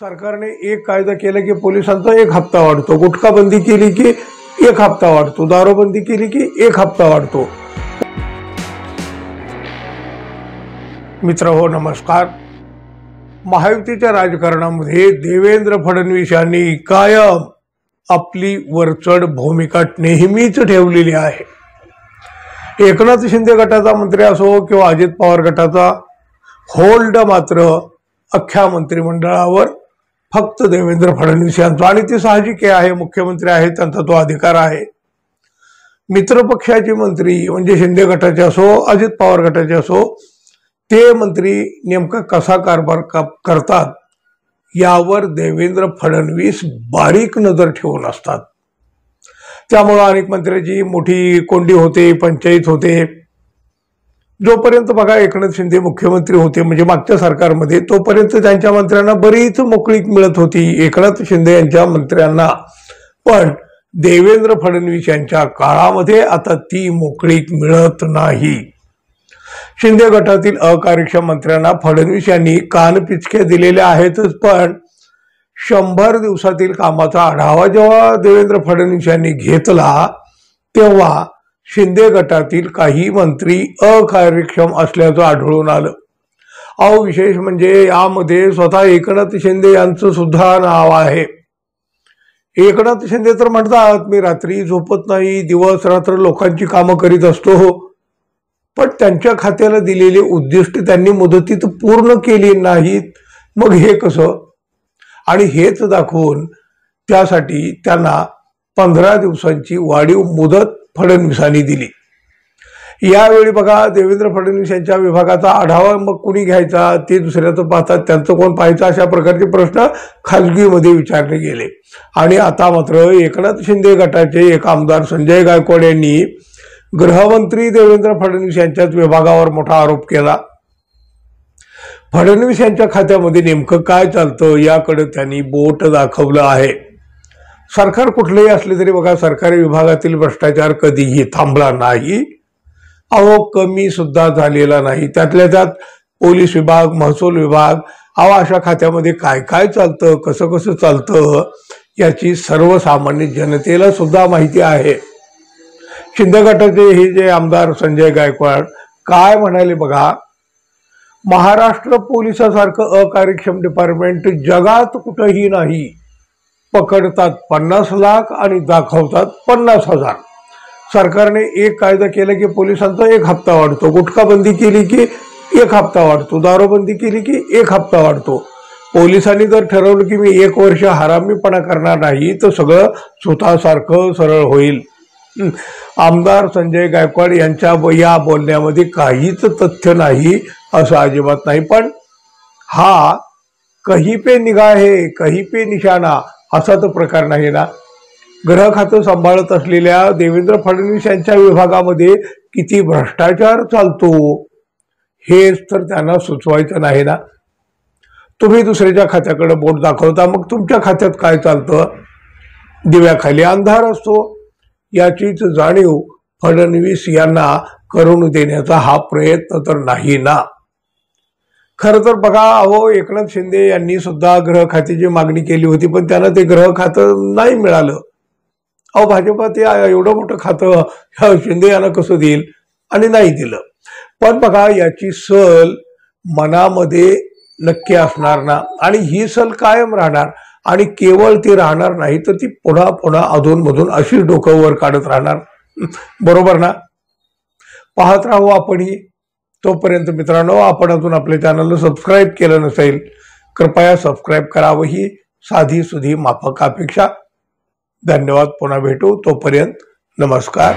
सरकारने एक कायदा केला की पोलिसांचा एक हप्ता वाढतो, गुटखा बंदी केली की एक हप्ता वाढतो, दारूबंदी केली की एक हप्ता वाढतो। मित्रहो नमस्कार। महायुतीच्या राजकारणामध्ये देवेंद्र फडणवीस यांनी कायम आपली वरचढ भूमिका नेहमीच ठेवलेली आहे। एकनाथ शिंदे गटाचा मंत्री असो किंवा अजित पवार गटाचा, होल्ड मात्र अख्ख्या मंत्रिमंडळावर फक्त देवेंद्र फडणवीस यांचा, आणि ते साहजिक आहे, मुख्यमंत्री आहेत, त्यांचा तो अधिकार आहे। मित्रपक्षाचे मंत्री म्हणजे शिंदे गटाचे असो अजित पवार गटाचे असो, ते मंत्री नेमका कसा कारभार करतात यावर देवेंद्र फडणवीस बारीक नजर ठेवून असतात। त्यामुळे अनेक मंत्र्यांची मोठी कोंडी होते, पंचायत होते। जोपर्यंत बघा एकनाथ शिंदे मुख्यमंत्री होते म्हणजे मागच्या सरकारमध्ये, तोपर्यंत त्यांच्या मंत्र्यांना बरीच मोकळीक मिळत होती, एकनाथ शिंदे यांच्या मंत्र्यांना। पण देवेंद्र फडणवीस यांच्या काळामध्ये आता ती मोकळीक मिळत नाही। शिंदे गटातील अकार्यक्षम मंत्र्यांना फडणवीस यांनी कानपिचक्या दिलेल्या आहेतच, पण 100 दिवसातील कामाचा आढावा जेव्हा देवेंद्र फडणवीस यांनी घेतला तेव्हा शिंदे गटातील काही मंत्री अकार्यक्षम असल्याचं आढळून आलं। अहो, विशेष म्हणजे यामध्ये स्वतः एकनाथ शिंदे यांचं सुद्धा नाव आहे। एकनाथ शिंदे तर म्हणतात, मी रात्री झोपत नाही, दिवस रात्र लोकांची कामं करीत असतो, पण त्यांच्या खात्याला दिलेली उद्दिष्ट त्यांनी मुदतीत पूर्ण केली नाहीत। मग हे कसं? आणि हेच दाखवून त्यासाठी त्यांना 15 दिवसांची वाढीव मुदत फडणवीसांनी दिली। यावेळी बघा, देवेंद्र फडणवीस यांच्या विभागाचा आढावा मग कोणी घ्यायचा, ते दुसऱ्याचं पाहतात, त्यांचं कोण पाहायचं, अशा प्रकारचे प्रश्न खासगीमध्ये विचारले गेले। आणि आता मात्र एकनाथ शिंदे गटाचे एक आमदार संजय गायकवाड यांनी गृहमंत्री देवेंद्र फडणवीस यांच्याच विभागावर मोठा आरोप केला। फडणवीस यांच्या खात्यामध्ये नेमकं काय चालतं याकडे त्यांनी बोट दाखवलं आहे। सरकार कुठलेही असले तरी बघा, सरकारी विभागातील भ्रष्टाचार कधीही थांबला नाही, अहो कमी सुद्धा झालेला नाही। त्यातल्या त्यात पोलीस विभाग, महसूल विभाग, अहो अशा खात्यामध्ये काय काय चालतं, कसं कसं चालतं याची सर्वसामान्य जनतेला सुद्धा माहिती आहे। शिंदे गटाचे हे जे आमदार संजय गायकवाड काय म्हणाले बघा, महाराष्ट्र पोलिसासारखं अकार्यक्षम डिपार्टमेंट जगात कुठंही नाही। पकडतात 50 लाख आणि दाखवतात 50,000। सरकारने एक कायदा केला की पोलिसांचा एक हप्ता वाढतो, गुटखा बंदी केली की एक हप्ता वाढतो, दारूबंदी केली की एक हप्ता वाढतो। पोलिसांनी जर ठरवलं की मी 1 वर्ष हरामीपणा करणार नाही तर सगळं स्वतःसारखं सरळ होईल। आमदार संजय गायकवाड यांच्या या बोलण्यामध्ये काहीच तथ्य नाही असं अजिबात नाही। पण हा कहीं पे निगाह है कहीं पे निशाणा असा तर प्रकार नाही ना। गृह खातं सांभाळत असलेल्या देवेंद्र फडणवीस यांच्या विभागामध्ये किती भ्रष्टाचार चालतो हेच तर त्यांना सुचवायचं नाही ना। तुम्ही दुसऱ्याच्या खात्याकडे बोट दाखवता, मग तुमच्या खात्यात काय चालतं? दिव्याखाली अंधार असतो, याचीच जाणीव फडणवीस यांना करून देण्याचा हा प्रयत्न तर नाही ना। खरं तर बघा, अहो एकनाथ शिंदे यांनी सुद्धा गृह खात्याची मागणी केली होती, पण त्यांना ते गृह खातं नाही मिळालं। अहो भाजपा ते एवढं मोठं खातं शिंदे यांना कसं देईल, आणि नाही दिलं। पण बघा, याची सल मनामध्ये नक्की असणार ना, आणि ही सल कायम राहणार, आणि केवळ ती राहणार नाही तर ती पुन्हा पुन्हा अधूनमधून अशी डोकं वर काढत राहणार, बरोबर ना? पाहत राहू आपणही। तोपर्यंत मित्रांनो, आपण अजून आपल्या चॅनलला सबस्क्राईब केलं नसेल कृपया सबस्क्राईब करावं, ही साधी सुधी माफक अपेक्षा। धन्यवाद, पुन्हा भेटू, तोपर्यंत नमस्कार।